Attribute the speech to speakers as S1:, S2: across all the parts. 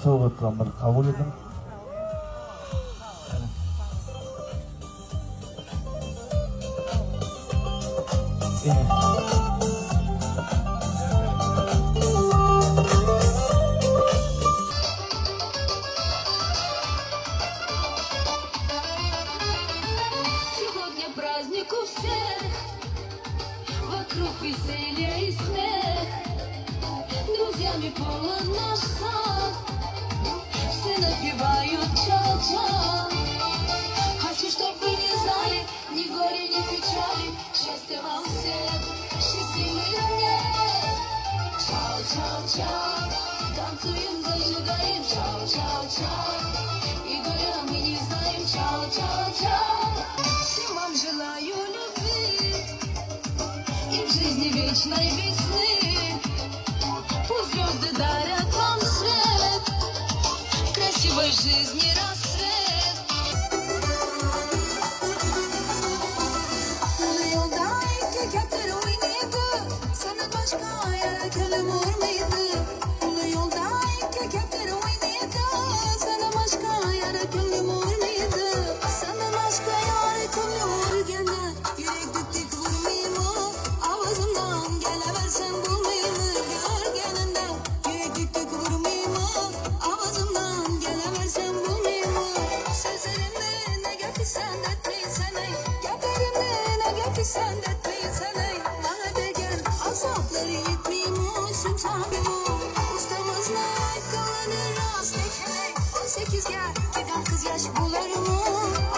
S1: sovg'atganman, qabul edim.
S2: Сегодня праздник у всех, вокруг веселья и смех, друзьями полон наш сад, все напевают ча-ча. Хочу, чтоб вы не знали ни горя, ни печали, счастья вам всем, счастливых лет. Чау-чау-чау, танцуем, зажигаем, чау-чау-чау, и горя мы не знаем, чау-чау-чау. Всем вам желаю любви и в жизни вечной весны. Пусть звезды дарят вам свет, красивой жизни рассвет. Yolda kökler oynaydı, sana başka yere gönlüm olmaydı. Ulu yolda kökler oynaydı, sana başka yere gönlüm olmaydı. Sana başka yere gönlüm gene, yürek dik vurmayayım mı? Ağzımdan geleversen bulmayayım mı? Gölgeninden yürek dik vurmayayım mı? Ağzımdan geleversen bulmayayım mı? Sözlerimde ne geldi sen etmeysen ey, gönlerimde ne geldi sen etmeysen ey. Bana de gel, azapları yetmeyeyim o sümsabim o. Ustamızla kalanır az tekele. 18 gel, giden kız yaş bularım o.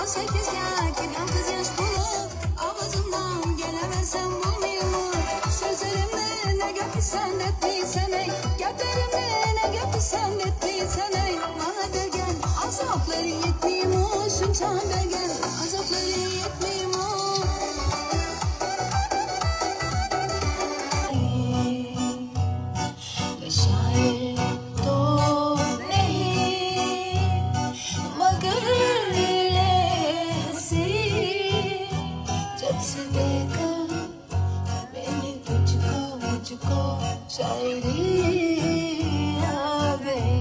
S2: 18 gel, giden kız yaş bulur. Ağzımdan gelemezsem bulmayayım mı? Sözlerimde ne geldi sen etmeysen ey, gönlerimde ne geldi sen etmeysen ey. Bana de gel, azapları yetmeyeyim o sümsabim gel. Azapları yetmeyeyim o. शायर तो नहीं मगर ले हंसी जब से देखा मैंने मुझको शायरी आ गई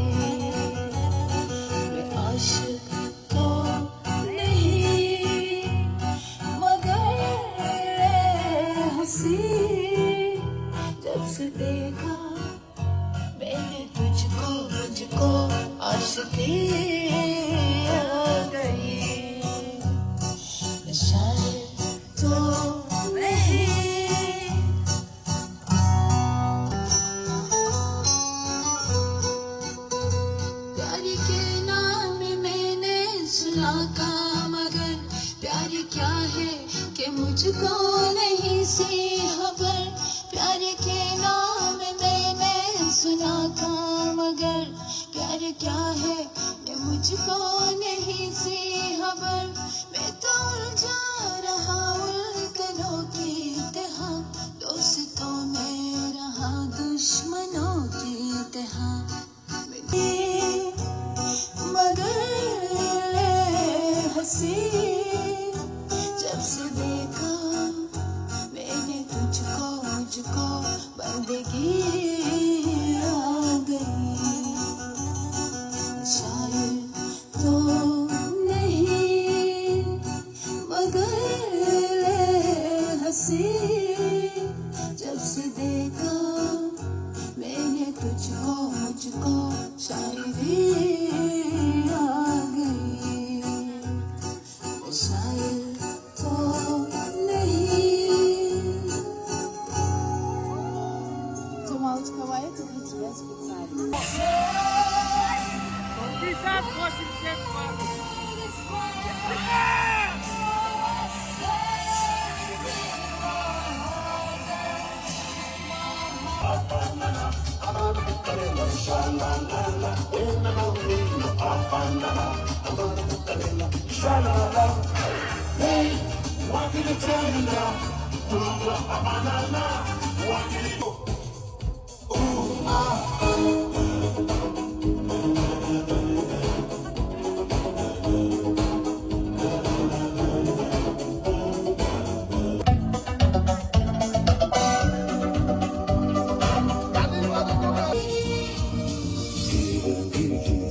S2: मैं आशिक तो नहीं मगर ले हंसी जब से देखा मैंने मुझको आशिकी आ गई शायद तो नहीं। प्यार के नाम मैंने सुना का मगर प्यार क्या है कि मुझको नहीं सी खबर। प्यार के नाम मैंने सुना था मगर प्यार क्या है ये मुझको नहीं सी खबर। मैं तो उलझा रहा उल्टनों की तरह, दोस्तों में रहा दुश्मनों की तरह। मगर ले हंसी जब से देखा मैंने मुझको बंदगी आ गई शायद तो नहीं मगर ले हंसी जब से देखा मैंने मुझको शायरी आ गई शायद तो नहीं।
S3: Малочка, это для тебя специально.
S4: 一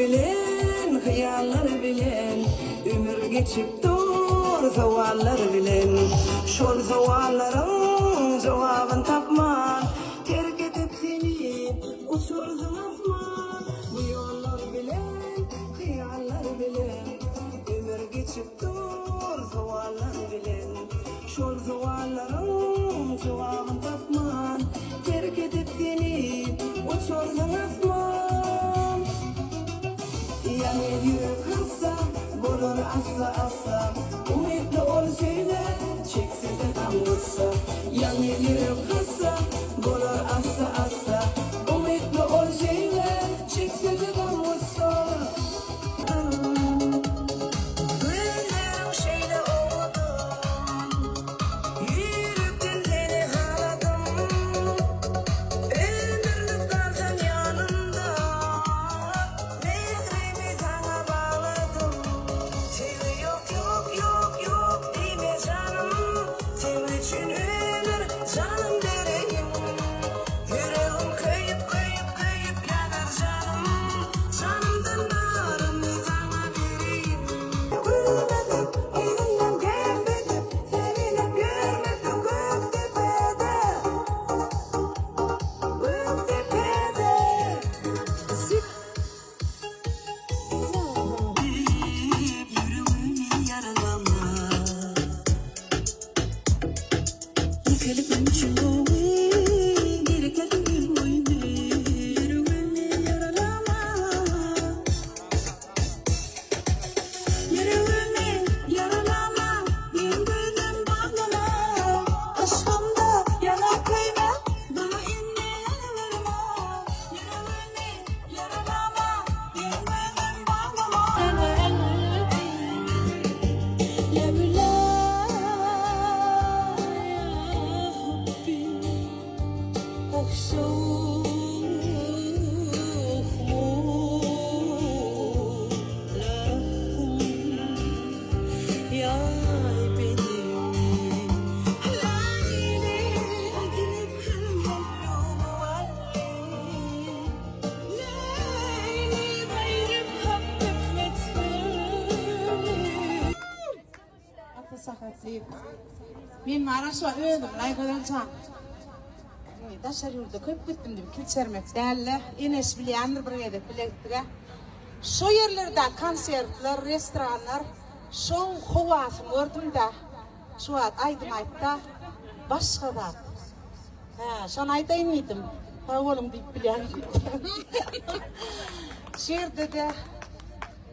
S2: bilen, hıyallar bilen, ömür geçip dur zavallar bilen. Şol zavalların cevabın tapman, terk edip seni uçurdum asman. Bu yollar bilen, hıyallar bilen, ömür geçip dur zavallar bilen. Şol zavalların cevabın tapman, terk edip seni uçurdum asman. Yani yürek hırsa, bulur asla asla. Umutlu ol söyle, çekse de damlasa. Yani yürek hırsa, bulur asla asla. Umutlu ol söyle, çekse de damlasa. Güllerim şeyle oldum, yürekten seni haladım. Ömürlük kalsam yanımda, mehrimi sana bağladım. Seni yok yok yok yok deme canım, senin için ömür canım vereyim. Yüreğim kayıp kayıp kayıp yanar canım, canımdan narımı sana vereyim. Gülmedim, elinden gelmedim, seninle görmedim Göktepe'de. Yüreğimi yaralama, yıkılıp uçuyorum, geri kaçıyorum. Yüreğimi yaralama, yüreğimi yaralama, yüreğimden bağlama. Aşkımda yanak kıyma, bana inme verme. Yüreğimi yaralama, yüreğimden bağlama. Ya Bilal, ya Rabbi, ya benim Leyli, gidip kalbim Leyli, gayrım hakketmedim.
S3: Atı sakatlayıp. Men Maraş'a öldüm, Layko'dan çağım. Daşar yurda köp gittim deyip kilçermek değerli. Enes bilyandır bir edip bilektiğe. Şu yerlerde konsertler, restoranlar, şoň howasyny gördüm da, şu aydım aytda, başka da. Şonu aytayım mıydım? Oğlum deyip bilyandım. Şu yerde de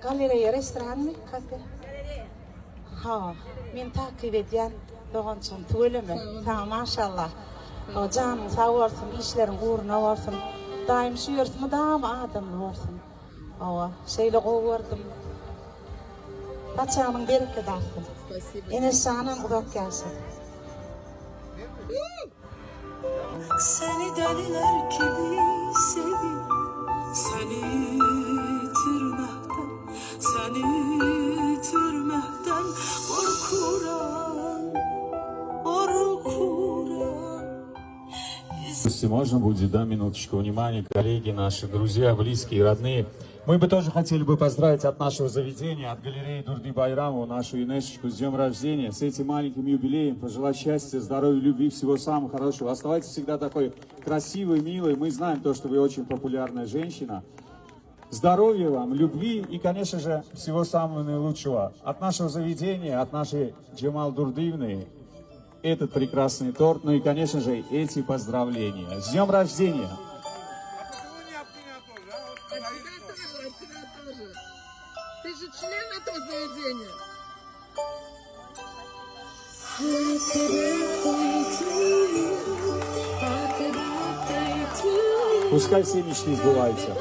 S3: galeriya restoran mı? Kafe? Ha, men takip edýän dogançym töleme. Tamam, maşallah. O canım sağ olsun, işlerin uğruna olsun. Daim şu yurtuma daim adam olsun. O şeyle kovurdum. Paçamın berke dağıttım. Enes sanım uzak gelsin.
S2: Seni deliler gibi sevdim, seni türmekten korkuram.
S1: Если можно будет, да, минуточку внимания, коллеги, наши друзья, близкие, родные. Мы бы тоже хотели бы поздравить от нашего заведения, от галереи Дурди Байрамова, нашу Инесочку с днем рождения, с этим маленьким юбилеем, пожелать счастья, здоровья, любви, всего самого хорошего. Оставайтесь всегда такой красивой, милой. Мы знаем то, что вы очень популярная женщина. Здоровья вам, любви и, конечно же, всего самого наилучшего. От нашего заведения, от нашей Джамал Дурдиевны, этот прекрасный торт, ну и, конечно же, эти поздравления. С днем рождения!
S3: Ты же член этого заведения.
S1: Пускай все мечты сбываются.